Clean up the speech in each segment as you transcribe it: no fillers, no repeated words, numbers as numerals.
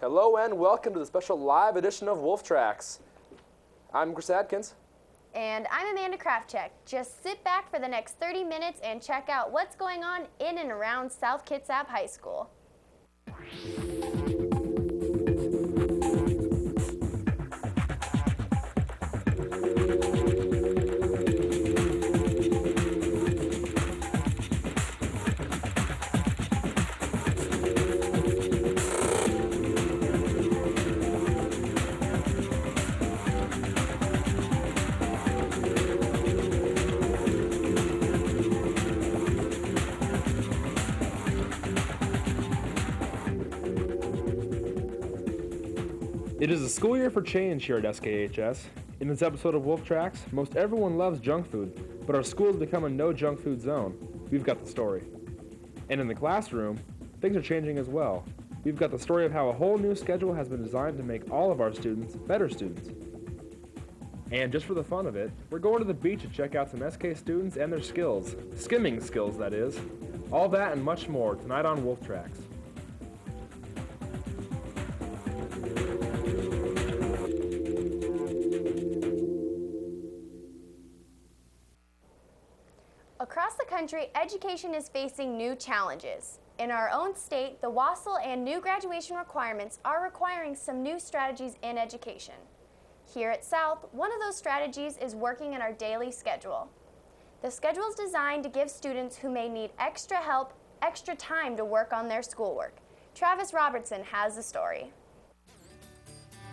Hello and welcome to the special live edition of Wolf Tracks. I'm Chris Adkins. And I'm Amanda Kraftcheck. Just sit back for the next 30 minutes and check out what's going on in and around South Kitsap High School. It is a school year for change here at SKHS. In this episode of Wolf Tracks, most everyone loves junk food, but our school has become a no junk food zone. We've got the story. And in the classroom, things are changing as well. We've got the story of how a whole new schedule has been designed to make all of our students better students. And just for the fun of it, we're going to the beach to check out some SK students and their skills. Skimming skills, that is. All that and much more tonight on Wolf Tracks. Across the country, education is facing new challenges. In our own state, the WASL and new graduation requirements are requiring some new strategies in education. Here at South, one of those strategies is working in our daily schedule. The schedule is designed to give students who may need extra help, extra time to work on their schoolwork. Travis Robertson has the story.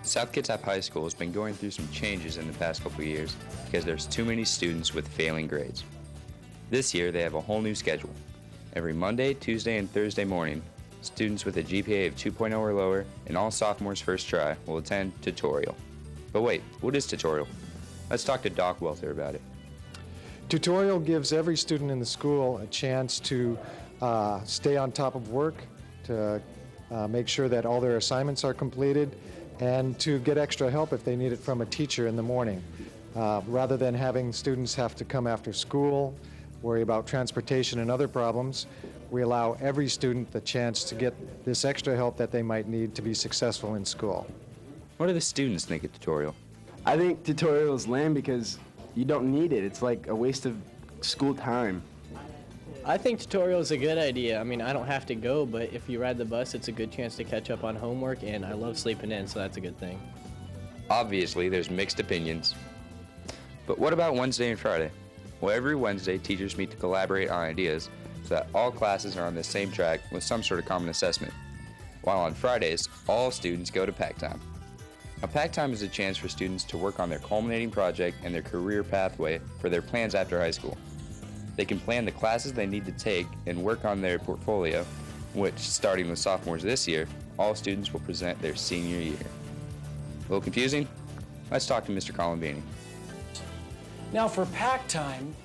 South Kitsap High School has been going through some changes in the past couple years because there's too many students with failing grades. This year, they have a whole new schedule. Every Monday, Tuesday, and Thursday morning, students with a GPA of 2.0 or lower and all sophomores first try will attend tutorial. But wait, what is tutorial? Let's talk to Doc Welter about it. Tutorial gives every student in the school a chance to stay on top of work, to make sure that all their assignments are completed, and to get extra help if they need it from a teacher in the morning. Rather than having students have to come after school, worry about transportation and other problems, we allow every student the chance to get this extra help that they might need to be successful in school. What do the students think of tutorial? I think tutorial is lame because you don't need it. It's like a waste of school time. I think tutorial is a good idea. I mean, I don't have to go, but if you ride the bus, it's a good chance to catch up on homework, and I love sleeping in, so that's a good thing. Obviously, there's mixed opinions. But what about Wednesday and Friday? Well, every Wednesday, teachers meet to collaborate on ideas so that all classes are on the same track with some sort of common assessment. While on Fridays, all students go to pack time. Now, pack time is a chance for students to work on their culminating project and their career pathway for their plans after high school. They can plan the classes they need to take and work on their portfolio, which, starting with sophomores this year, all students will present their senior year. A little confusing? Let's talk to Mr. Colombini. Now for PAC time,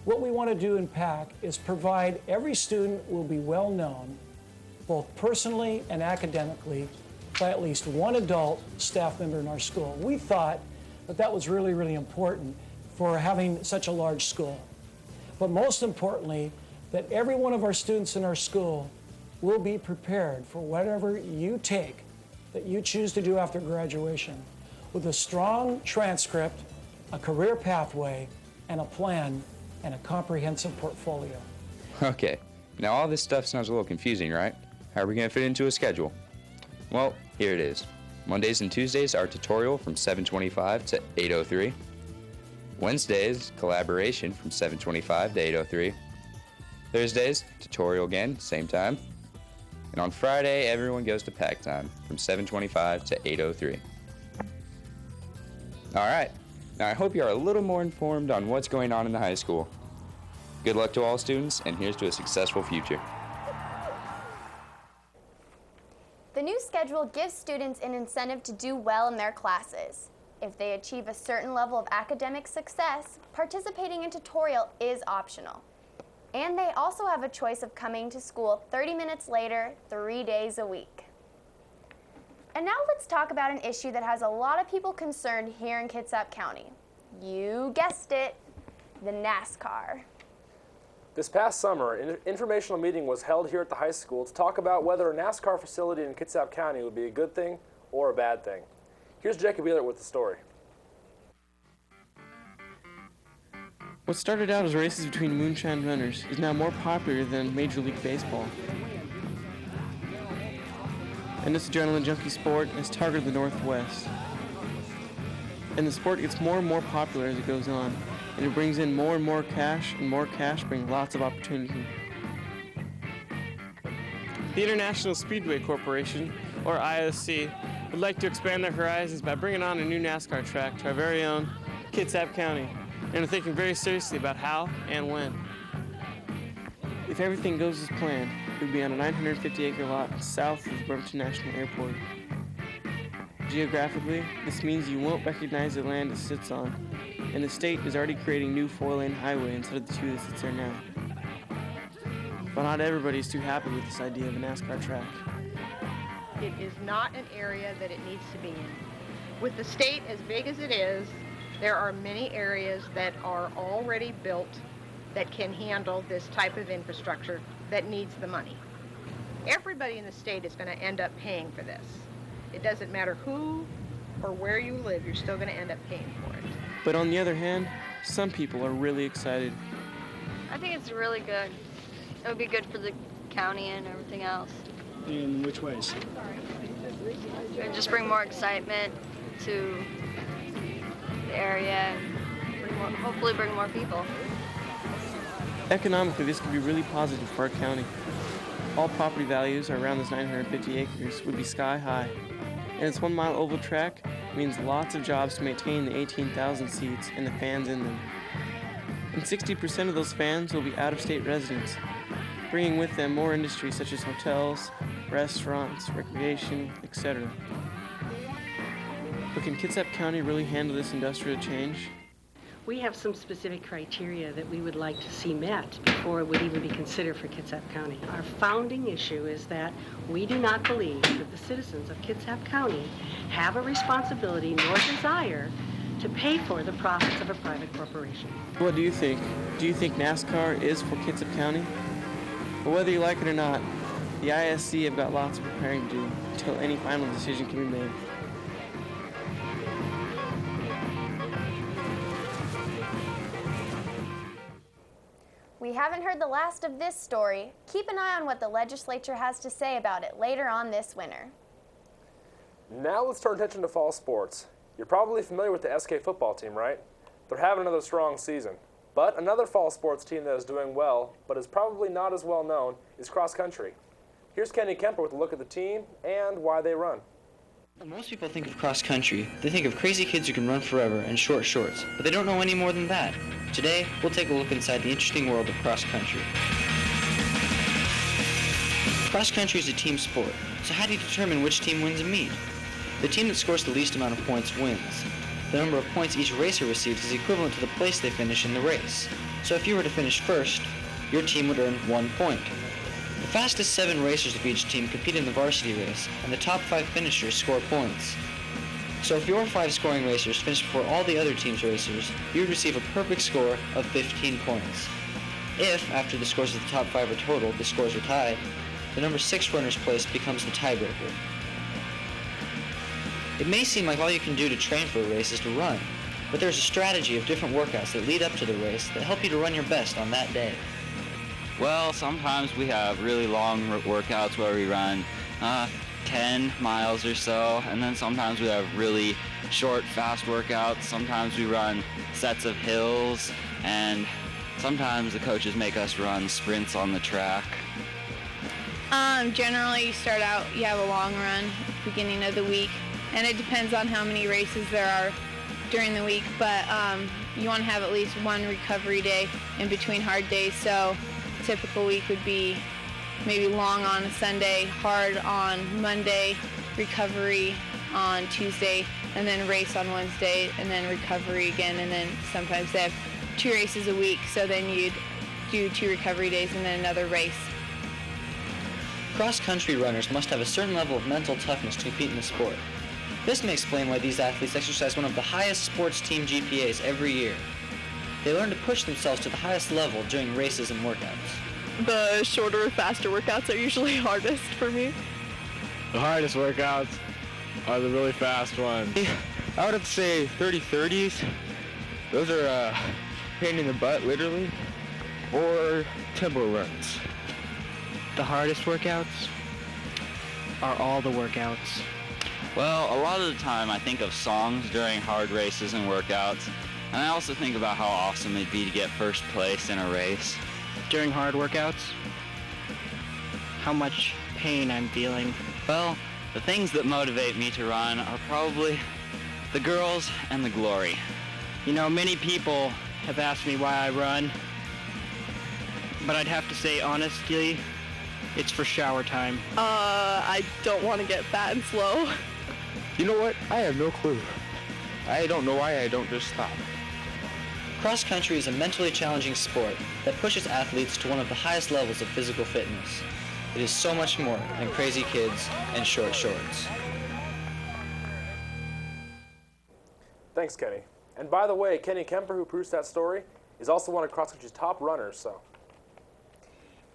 what we want to do in PAC is provide every student will be well known, both personally and academically, by at least one adult staff member in our school. We thought that that was really, really important for having such a large school. But most importantly, that every one of our students in our school will be prepared for whatever you take that you choose to do after graduation with a strong transcript, a career pathway, and a plan, and a comprehensive portfolio. Okay, now all this stuff sounds a little confusing, right? How are we going to fit into a schedule? Well, here it is. Mondays and Tuesdays are tutorial from 7:25 to 8:03. Wednesdays, collaboration from 7:25 to 8:03. Thursdays, tutorial again, same time. And on Friday, everyone goes to pack time from 7:25 to 8:03. All right. Now, I hope you are a little more informed on what's going on in the high school. Good luck to all students, and here's to a successful future. The new schedule gives students an incentive to do well in their classes. If they achieve a certain level of academic success, participating in tutorial is optional. And they also have a choice of coming to school 30 minutes later, 3 days a week. And now let's talk about an issue that has a lot of people concerned here in Kitsap County. You guessed it, the NASCAR. This past summer, an informational meeting was held here at the high school to talk about whether a NASCAR facility in Kitsap County would be a good thing or a bad thing. Here's Jacob Ehlert with the story. What started out as races between moonshine runners is now more popular than Major League Baseball. And this adrenaline junkie sport has targeted the Northwest. And the sport gets more and more popular as it goes on, and it brings in more and more cash brings lots of opportunity. The International Speedway Corporation, or ISC, would like to expand their horizons by bringing on a new NASCAR track to our very own Kitsap County, and are thinking very seriously about how and when. If everything goes as planned, it would be on a 950-acre lot south of Bremerton National Airport. Geographically, this means you won't recognize the land it sits on, and the state is already creating new four-lane highway instead of the two that sits there now. But not everybody is too happy with this idea of a NASCAR track. It is not an area that it needs to be in. With the state as big as it is, there are many areas that are already built that can handle this type of infrastructure that needs the money. Everybody in the state is going to end up paying for this. It doesn't matter who or where you live, you're still going to end up paying for it. But on the other hand, some people are really excited. I think it's really good. It would be good for the county and everything else. In which ways? It would just bring more excitement to the area and hopefully bring more people. Economically, this could be really positive for our county. All property values around this 950 acres would be sky high. And its 1 mile oval track means lots of jobs to maintain the 18,000 seats and the fans in them. And 60% of those fans will be out-of-state residents, bringing with them more industries such as hotels, restaurants, recreation, etc. But can Kitsap County really handle this industrial change? We have some specific criteria that we would like to see met before it would even be considered for Kitsap County. Our founding issue is that we do not believe that the citizens of Kitsap County have a responsibility nor desire to pay for the profits of a private corporation. What do you think? Do you think NASCAR is for Kitsap County? Well, whether you like it or not, the ISC have got lots of preparing to do until any final decision can be made. We haven't heard the last of this story. Keep an eye on what the legislature has to say about it later on this winter. Now let's turn attention to fall sports. You're probably familiar with the SK football team, right? They're having another strong season. But another fall sports team that is doing well, but is probably not as well known, is cross country. Here's Kenny Kemper with a look at the team and why they run. When most people think of cross country, they think of crazy kids who can run forever in short shorts, but they don't know any more than that. Today, we'll take a look inside the interesting world of cross country. Cross country is a team sport, so how do you determine which team wins a meet? The team that scores the least amount of points wins. The number of points each racer receives is equivalent to the place they finish in the race. So if you were to finish first, your team would earn 1 point. The fastest 7 racers of each team compete in the varsity race, and the top 5 finishers score points. So if your 5 scoring racers finish before all the other team's racers, you would receive a perfect score of 15 points. If, after the scores of the top 5 are totaled, the scores are tied, the number 6 runner's place becomes the tiebreaker. It may seem like all you can do to train for a race is to run, but there's a strategy of different workouts that lead up to the race that help you to run your best on that day. Well, sometimes we have really long workouts where we run 10 miles or so, and then sometimes we have really short, fast workouts. Sometimes we run sets of hills, and sometimes the coaches make us run sprints on the track. Generally, you start out, you have a long run at the beginning of the week, and it depends on how many races there are during the week, but you want to have at least one recovery day in between hard days. So a typical week would be maybe long on a Sunday, hard on Monday, recovery on Tuesday, and then race on Wednesday, and then recovery again, and then sometimes they have 2 races a week, so then you'd do 2 recovery days and then another race. Cross-country runners must have a certain level of mental toughness to compete in the sport. This may explain why these athletes exercise one of the highest sports team GPAs every year. They learn to push themselves to the highest level during races and workouts. The shorter, faster workouts are usually hardest for me. The hardest workouts are the really fast ones. I would have to say 30-30s. Those are a pain in the butt, literally. Or tempo runs. The hardest workouts are all the workouts. Well, a lot of the time I think of songs during hard races and workouts, and I also think about how awesome it'd be to get first place in a race. During hard workouts, how much pain I'm feeling. Well, the things that motivate me to run are probably the girls and the glory. You know, many people have asked me why I run, but I'd have to say honestly, it's for shower time. I don't want to get fat and slow. You know what? I have no clue. I don't know why I don't just stop. Cross country is a mentally challenging sport that pushes athletes to one of the highest levels of physical fitness. It is so much more than crazy kids and short shorts. Thanks, Kenny. And by the way, Kenny Kemper, who produced that story, is also one of cross country's top runners, so.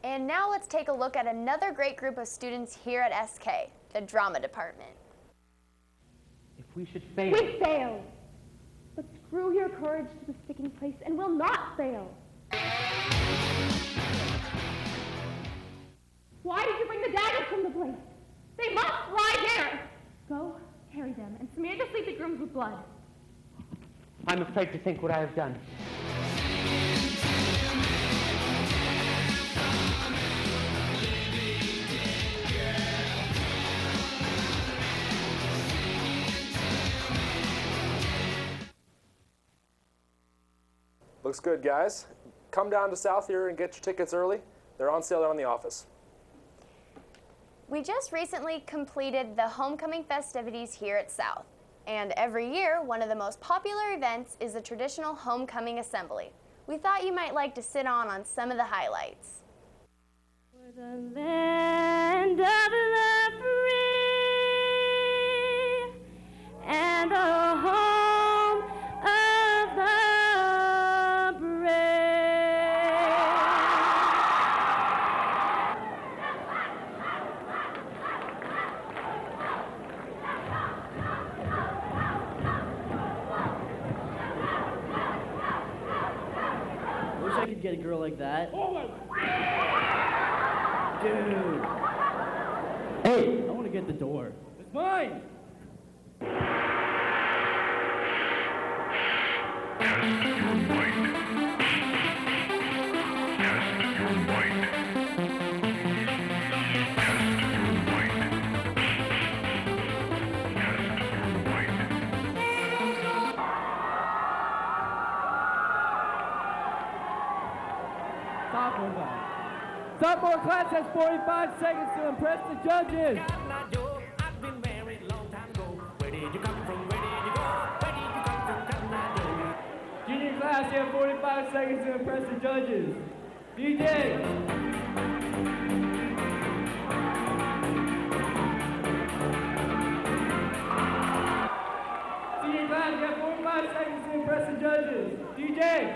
And now let's take a look at another great group of students here at SK, the drama department. If we should fail. We failed! But screw your courage to the sticking place and we'll not fail. Why did you bring the daggers from the place? They must lie here! Go, carry them, and smear the sleepy grooms with blood. I'm afraid to think what I have done. Looks good, guys. Come down to South here and get your tickets early. They're on sale down in the office. We just recently completed the homecoming festivities here at South. And every year, one of the most popular events is the traditional homecoming assembly. We thought you might like to sit on some of the highlights. For the land of the free and the home of the I could get a girl like that. Dude. Hey, I want to get the door. It's mine! Sophomore class has 45 seconds to impress the judges. Junior class, you have 45 seconds to impress the judges. DJ. Senior class, you have 45 seconds to impress the judges. DJ.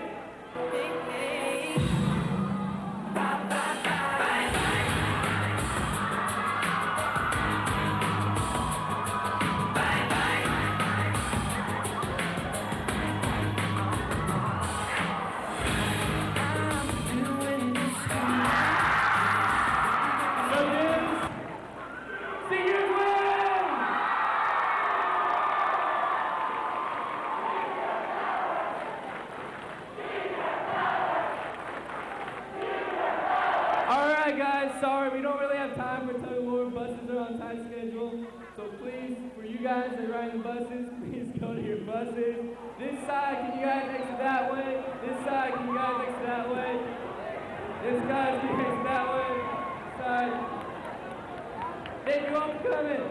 Sorry, we don't really have time for tug-of-war. Buses are on tight schedule. So please, for you guys that are riding the buses, please go to your buses. This side, can you guys exit that way? This side, can you guys exit that way? This guy, can you exit that way? This side. Thank you all for coming.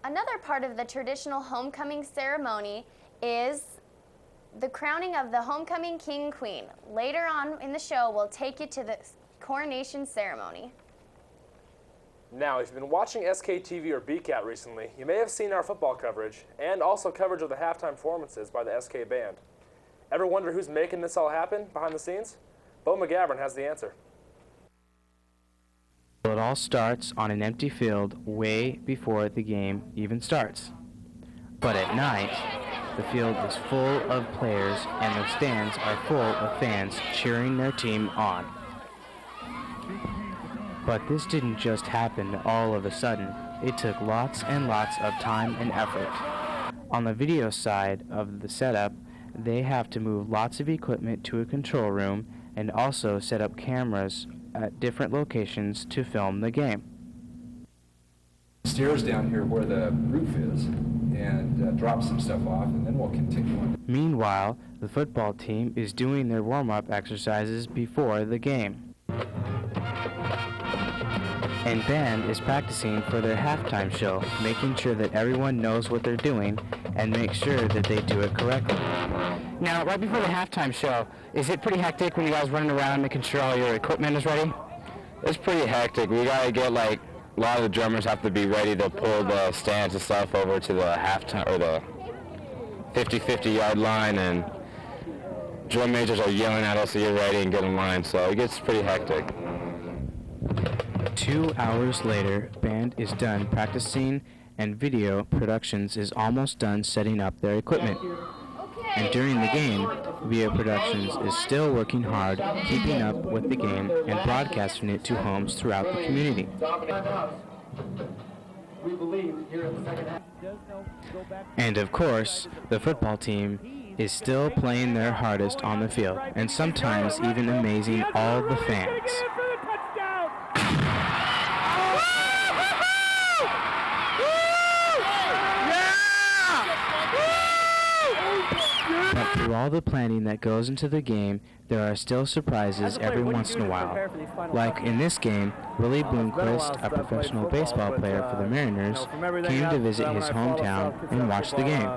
Another part of the traditional homecoming ceremony is the crowning of the homecoming king and queen. Later on in the show, we'll take you to the coronation ceremony. Now, if you've been watching SKTV or BCAT recently, you may have seen our football coverage and also coverage of the halftime performances by the SK Band. Ever wonder who's making this all happen behind the scenes? Bo McGavern has the answer. It all starts on an empty field way before the game even starts. But at night, the field is full of players and the stands are full of fans cheering their team on. But this didn't just happen all of a sudden. It took lots and lots of time and effort. On the video side of the setup, they have to move lots of equipment to a control room and also set up cameras at different locations to film the game. Stairs down here where the roof is and drop some stuff off, and then we'll continue on. Meanwhile, the football team is doing their warm-up exercises before the game. And band is practicing for their halftime show, making sure that everyone knows what they're doing and make sure that they do it correctly. Now, right before the halftime show, is it pretty hectic when you guys running around making sure all your equipment is ready? It's pretty hectic. We gotta get a lot of the drummers have to be ready to pull the stands and stuff over to the halftime or the 50-50 yard line, and drum majors are yelling at us to get ready and get in line, so it gets pretty hectic. 2 hours later, band is done practicing and video productions is almost done setting up their equipment. And during the game, video productions is still working hard, keeping up with the game and broadcasting it to homes throughout the community. And of course, the football team is still playing their hardest on the field, and sometimes even amazing all the fans. But through all the planning that goes into the game, there are still surprises every once in a while. Like in this game, Willie Bloomquist, a professional baseball player for the Mariners, came to visit his hometown and watch the game.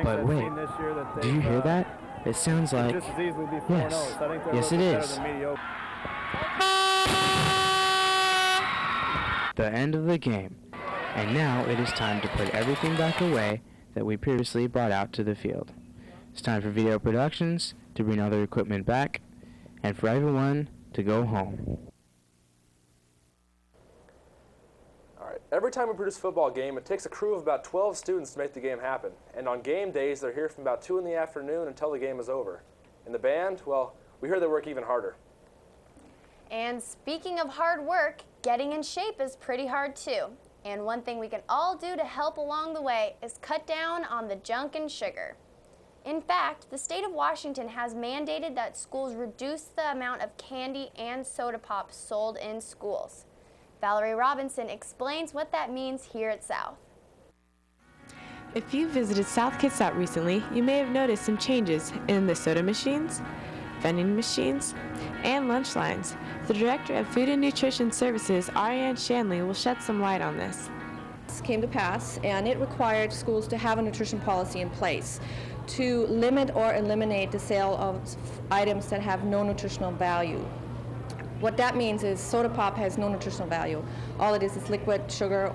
But wait, do you hear that? It sounds like, yes it is. The end of the game. And now it is time to put everything back away that we previously brought out to the field. It's time for video productions to bring other equipment back and for everyone to go home. Alright, every time we produce a football game, it takes a crew of about 12 students to make the game happen. And on game days, they're here from about 2 in the afternoon until the game is over. And the band, well, we hear they work even harder. And speaking of hard work, getting in shape is pretty hard too. And one thing we can all do to help along the way is cut down on the junk and sugar. In fact, the state of Washington has mandated that schools reduce the amount of candy and soda pop sold in schools. Valerie Robinson explains what that means here at South. If you visited South Kitsap recently, you may have noticed some changes in the soda machines, vending machines, and lunch lines. The Director of Food and Nutrition Services, Ariane Shanley, will shed some light on this. This came to pass, and it required schools to have a nutrition policy in place to limit or eliminate the sale of items that have no nutritional value. What that means is soda pop has no nutritional value. All it is liquid sugar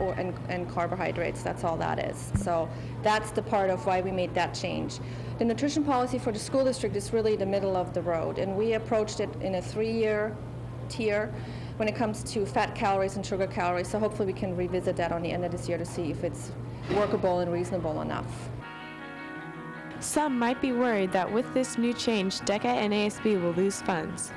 and carbohydrates. That's all that is. So that's the part of why we made that change. The nutrition policy for the school district is really the middle of the road, and we approached it in a 3-year tier when it comes to fat calories and sugar calories. So hopefully we can revisit that on the end of this year to see if it's workable and reasonable enough. Some might be worried that with this new change, DECA and ASB will lose funds.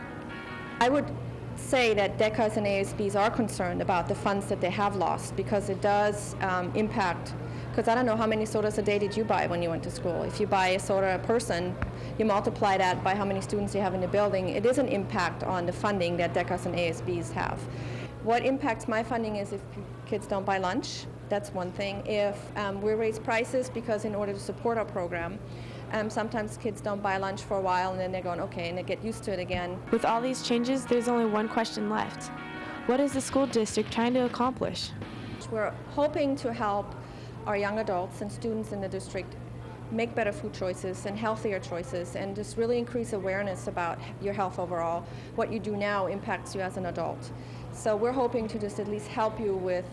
I would say that DECAs and ASBs are concerned about the funds that they have lost, because it does impact, because I don't know how many sodas a day did you buy when you went to school. If you buy a soda a person, you multiply that by how many students you have in the building. It is an impact on the funding that DECAs and ASBs have. What impacts my funding is if kids don't buy lunch. That's one thing. If we raise prices, because in order to support our program, sometimes kids don't buy lunch for a while and then they're going, okay, and they get used to it again. With all these changes, there's only one question left. What is the school district trying to accomplish? We're hoping to help our young adults and students in the district make better food choices and healthier choices, and just really increase awareness about your health overall. What you do now impacts you as an adult. So we're hoping to just at least help you with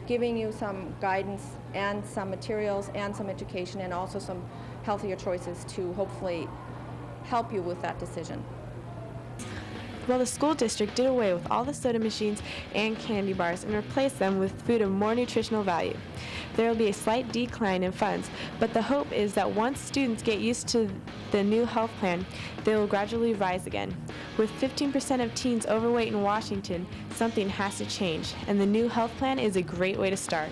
giving you some guidance and some materials and some education and also some healthier choices to hopefully help you with that decision. Well, the school district did away with all the soda machines and candy bars and replaced them with food of more nutritional value. There will be a slight decline in funds, but the hope is that once students get used to the new health plan, they will gradually rise again. With 15% of teens overweight in Washington, something has to change, and the new health plan is a great way to start.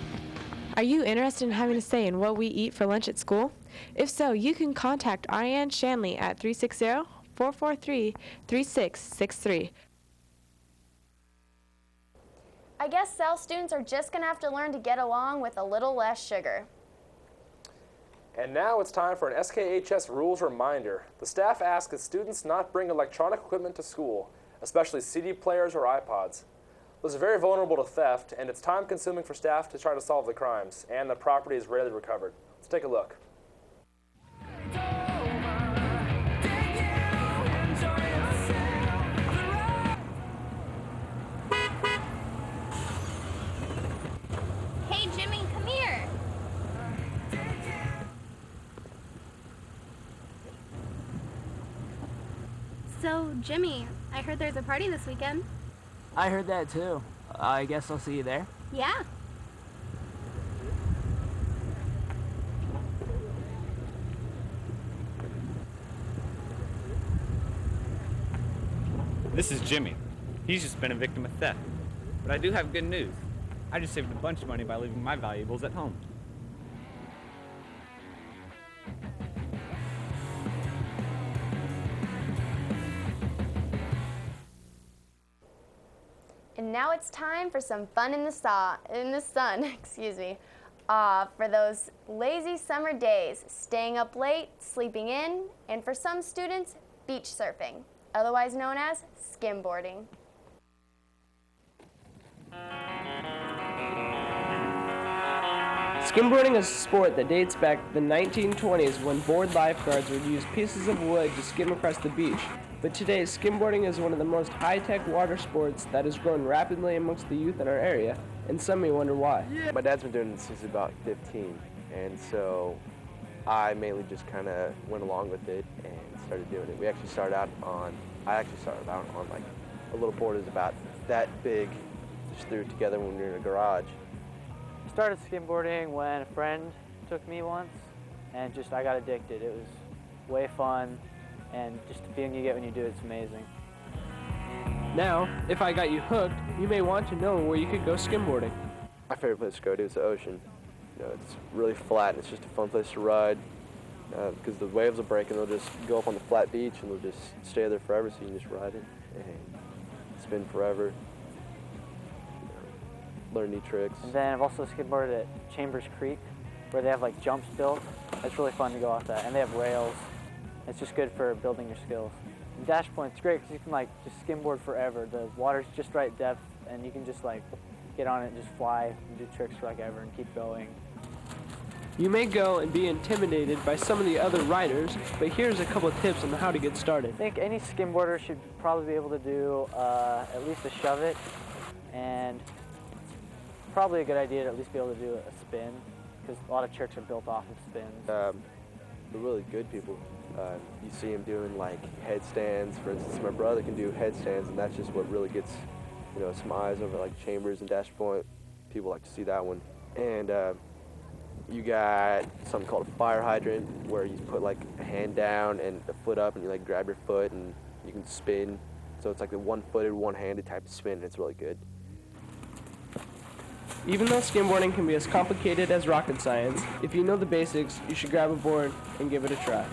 Are you interested in having a say in what we eat for lunch at school? If so, you can contact Ariane Shanley at 360-443-3663. I guess South students are just going to have to learn to get along with a little less sugar. And now it's time for an SKHS rules reminder. The staff asks that students not bring electronic equipment to school, especially CD players or iPods. Those are very vulnerable to theft, and it's time-consuming for staff to try to solve the crimes, and the property is rarely recovered. Let's take a look. Hey, Jimmy, come here. So, Jimmy, I heard there's a party this weekend. I heard that too. I guess I'll see you there. Yeah. This is Jimmy. He's just been a victim of theft. But I do have good news. I just saved a bunch of money by leaving my valuables at home. And now it's time for some fun in the sun, excuse me. For those lazy summer days, staying up late, sleeping in, and for some students, beach surfing, otherwise known as skimboarding. Skimboarding is a sport that dates back to the 1920s when bored lifeguards would use pieces of wood to skim across the beach. But today, skimboarding is one of the most high-tech water sports that has grown rapidly amongst the youth in our area, and some may wonder why. My dad's been doing it since he's about 15, and so I mainly just kind of went along with it and started doing it. I actually started out on like a little board that was about that big, just threw it together when we were in a garage. I started skimboarding when a friend took me once, and I got addicted. It was way fun, and just the feeling you get when you do it's amazing. Now, if I got you hooked, you may want to know where you could go skimboarding. My favorite place to go to is the ocean. You know, it's really flat, and it's just a fun place to ride because the waves will break and they'll just go up on the flat beach and they'll just stay there forever, so you can just ride it and spin forever. Learn new tricks. And then I've also skimboarded at Chambers Creek, where they have like jumps built. It's really fun to go off that, and they have rails. It's just good for building your skills. And Dash Point's great because you can just skimboard forever. The water's just right depth, and you can just get on it and just fly and do tricks for ever and keep going. You may go and be intimidated by some of the other riders, but here's a couple of tips on how to get started. I think any skimboarder should probably be able to do at least a shove it, and probably a good idea to at least be able to do a spin, because a lot of tricks are built off of spins. The really good people, you see them doing headstands. For instance, my brother can do headstands, and that's just what really gets some eyes over Chambers and Dash Point. People like to see that one. And you got something called a fire hydrant, where you put a hand down and a foot up, and you grab your foot and you can spin. So it's like the one-footed, one-handed type of spin, and it's really good. Even though skimboarding can be as complicated as rocket science, if you know the basics, you should grab a board and give it a try.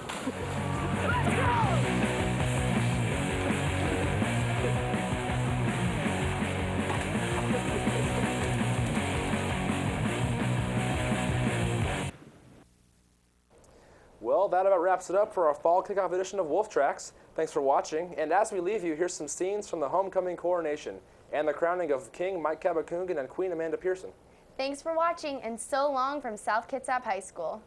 Well, that about wraps it up for our fall kickoff edition of Wolf Tracks. Thanks for watching, and as we leave you, here's some scenes from the homecoming coronation and the crowning of King Mike Kabakungan and Queen Amanda Pearson. Thanks for watching, and so long from South Kitsap High School.